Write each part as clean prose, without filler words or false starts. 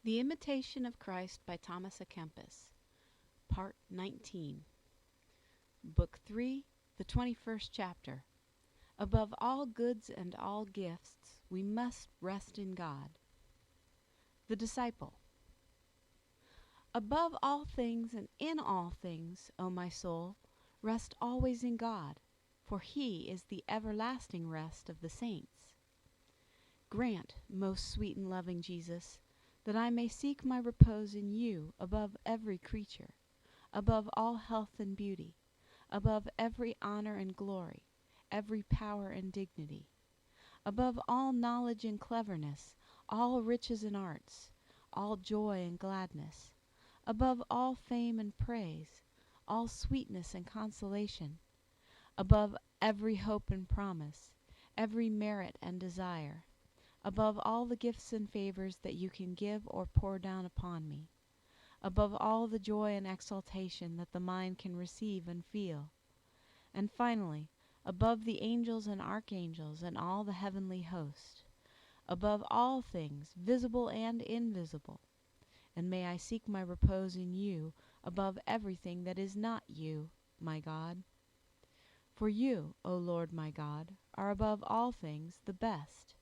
The Imitation of Christ by Thomas A. Kempis, Part 19, Book 3, the 21st chapter. Above all goods and all gifts, we must rest in God. The Disciple. Above all things and in all things, O my soul, rest always in God, for He is the everlasting rest of the saints. Grant, most sweet and loving Jesus, that I may seek my repose in you above every creature, above all health and beauty, above every honor and glory, every power and dignity, above all knowledge and cleverness, all riches and arts, all joy and gladness, above all fame and praise, all sweetness and consolation, above every hope and promise, every merit and desire, above all the gifts and favors that you can give or pour down upon me, above all the joy and exaltation that the mind can receive and feel, and finally, above the angels and archangels and all the heavenly host, above all things, visible and invisible, and may I seek my repose in you above everything that is not you, my God. For you, O Lord my God, are above all things the best.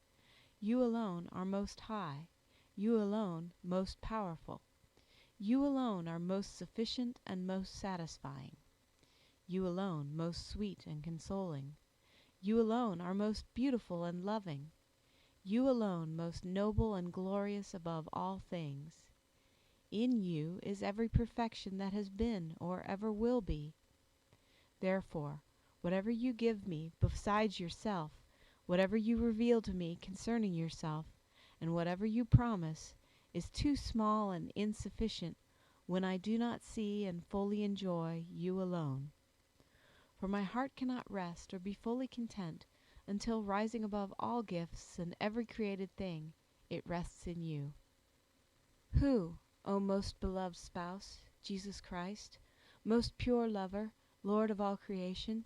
You alone are most high, you alone most powerful. You alone are most sufficient and most satisfying. You alone most sweet and consoling. You alone are most beautiful and loving. You alone most noble and glorious above all things. In you is every perfection that has been or ever will be. Therefore, whatever you give me besides yourself, whatever you reveal to me concerning yourself, and whatever you promise, is too small and insufficient when I do not see and fully enjoy you alone. For my heart cannot rest or be fully content until, rising above all gifts and every created thing, it rests in you. Who, O most beloved spouse, Jesus Christ, most pure lover, Lord of all creation,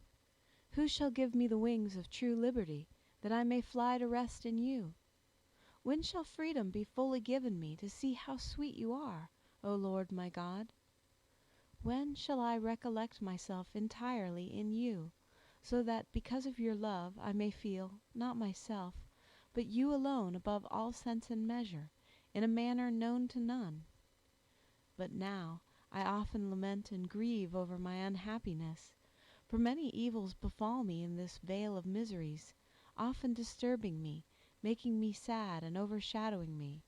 who shall give me the wings of true liberty, that I may fly to rest in you? When shall freedom be fully given me to see how sweet you are, O Lord my God? When shall I recollect myself entirely in you, so that because of your love I may feel, not myself, but you alone above all sense and measure, in a manner known to none? But now I often lament and grieve over my unhappiness, for many evils befall me in this vale of miseries, often disturbing me, making me sad and overshadowing me,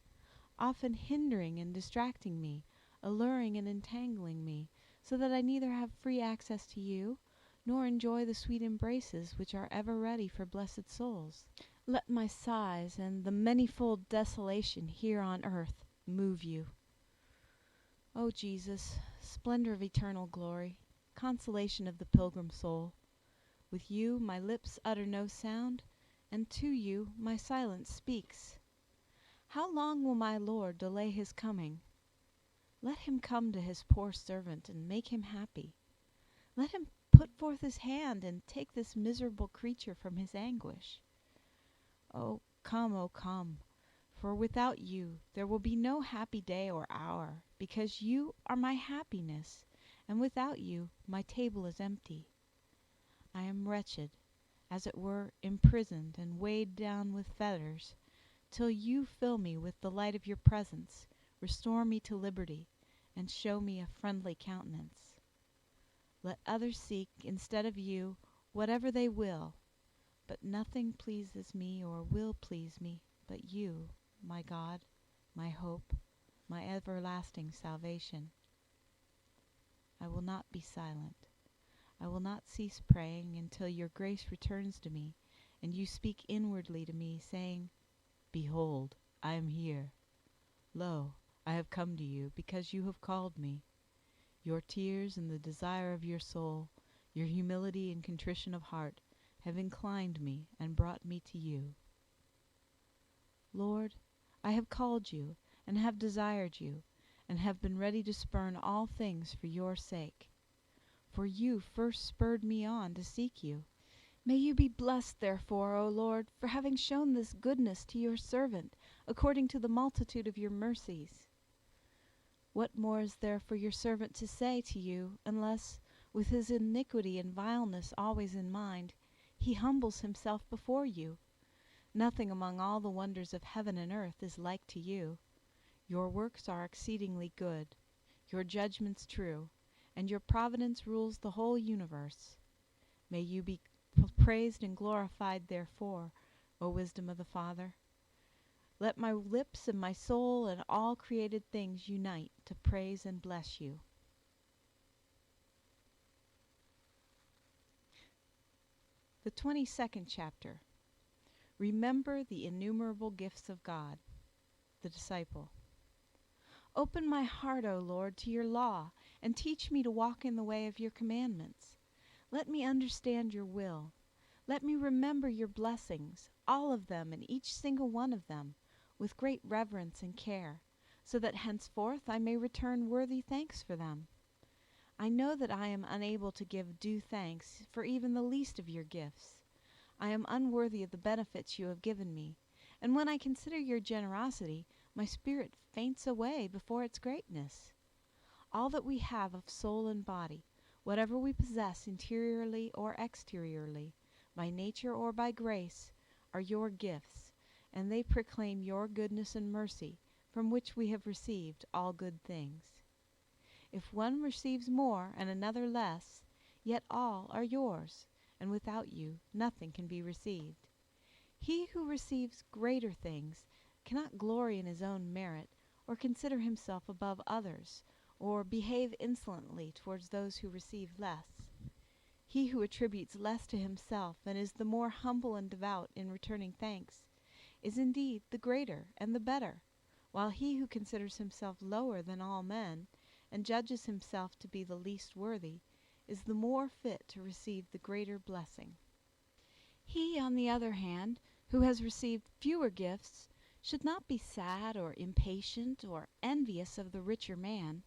often hindering and distracting me, alluring and entangling me, so that I neither have free access to you, nor enjoy the sweet embraces which are ever ready for blessed souls. Let my sighs and the manifold desolation here on earth move you. O Jesus, splendor of eternal glory, consolation of the pilgrim soul, with you my lips utter no sound, and to you my silence speaks. How long will my Lord delay his coming? Let him come to his poor servant and make him happy. Let him put forth his hand and take this miserable creature from his anguish. O come, for without you there will be no happy day or hour, because you are my happiness, and without you my table is empty. I am wretched, as it were imprisoned and weighed down with fetters, till you fill me with the light of your presence, restore me to liberty, and show me a friendly countenance. Let others seek, instead of you, whatever they will, but nothing pleases me or will please me but you, my God, my hope, my everlasting salvation. I will not be silent. I will not cease praying until your grace returns to me, and you speak inwardly to me, saying, Behold, I am here. Lo, I have come to you, because you have called me. Your tears and the desire of your soul, your humility and contrition of heart, have inclined me and brought me to you. Lord, I have called you, and have desired you, and have been ready to spurn all things for your sake. For you first spurred me on to seek you. May you be blessed, therefore, O Lord, for having shown this goodness to your servant, according to the multitude of your mercies. What more is there for your servant to say to you, unless, with his iniquity and vileness always in mind, he humbles himself before you? Nothing among all the wonders of heaven and earth is like to you. Your works are exceedingly good, your judgments true, and your providence rules the whole universe. May you be praised and glorified therefore, O wisdom of the Father. Let my lips and my soul and all created things unite to praise and bless you. The 22nd chapter. Remember the innumerable gifts of God. The disciple. Open my heart, O Lord, to your law, and teach me to walk in the way of your commandments. Let me understand your will. Let me remember your blessings, all of them and each single one of them, with great reverence and care, so that henceforth I may return worthy thanks for them. I know that I am unable to give due thanks for even the least of your gifts. I am unworthy of the benefits you have given me, and when I consider your generosity, my spirit faints away before its greatness. All that we have of soul and body, whatever we possess interiorly or exteriorly, by nature or by grace, are your gifts, and they proclaim your goodness and mercy, from which we have received all good things. If one receives more and another less, yet all are yours, and without you nothing can be received. He who receives greater things cannot glory in his own merit, or consider himself above others, or behave insolently towards those who receive less. He who attributes less to himself, and is the more humble and devout in returning thanks, is indeed the greater and the better, while he who considers himself lower than all men, and judges himself to be the least worthy, is the more fit to receive the greater blessing. He, on the other hand, who has received fewer gifts, should not be sad or impatient or envious of the richer man.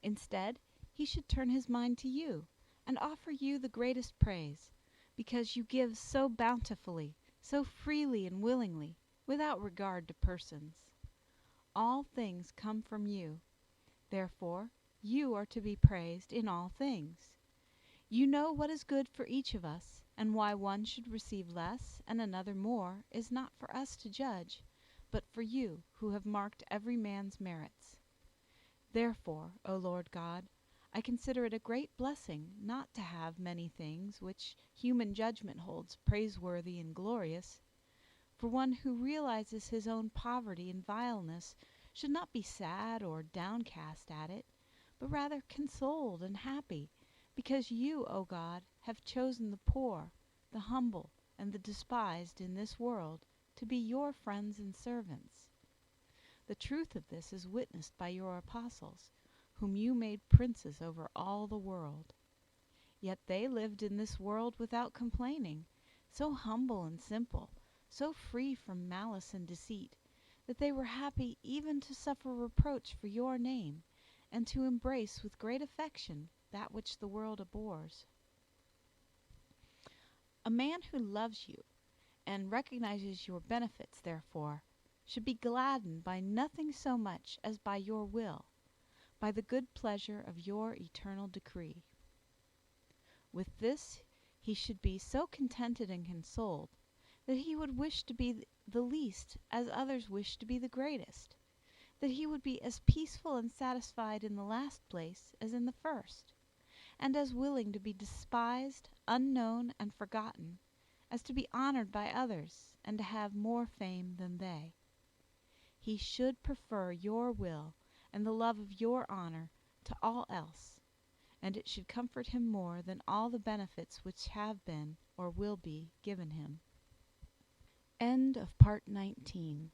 Instead, he should turn his mind to you, and offer you the greatest praise, because you give so bountifully, so freely and willingly, without regard to persons. All things come from you. Therefore, you are to be praised in all things. You know what is good for each of us, and why one should receive less and another more is not for us to judge, but for you who have marked every man's merits. Therefore, O Lord God, I consider it a great blessing not to have many things which human judgment holds praiseworthy and glorious. For one who realizes his own poverty and vileness should not be sad or downcast at it, but rather consoled and happy, because you, O God, have chosen the poor, the humble, and the despised in this world to be your friends and servants. The truth of this is witnessed by your apostles, whom you made princes over all the world. Yet they lived in this world without complaining, so humble and simple, so free from malice and deceit, that they were happy even to suffer reproach for your name, and to embrace with great affection that which the world abhors. A man who loves you, and recognizes your benefits, therefore, should be gladdened by nothing so much as by your will, by the good pleasure of your eternal decree. With this he should be so contented and consoled, that he would wish to be the least as others wish to be the greatest, that he would be as peaceful and satisfied in the last place as in the first, and as willing to be despised, unknown, and forgotten, as to be honored by others, and to have more fame than they. He should prefer your will and the love of your honor to all else, and it should comfort him more than all the benefits which have been or will be given him. End of Part 19.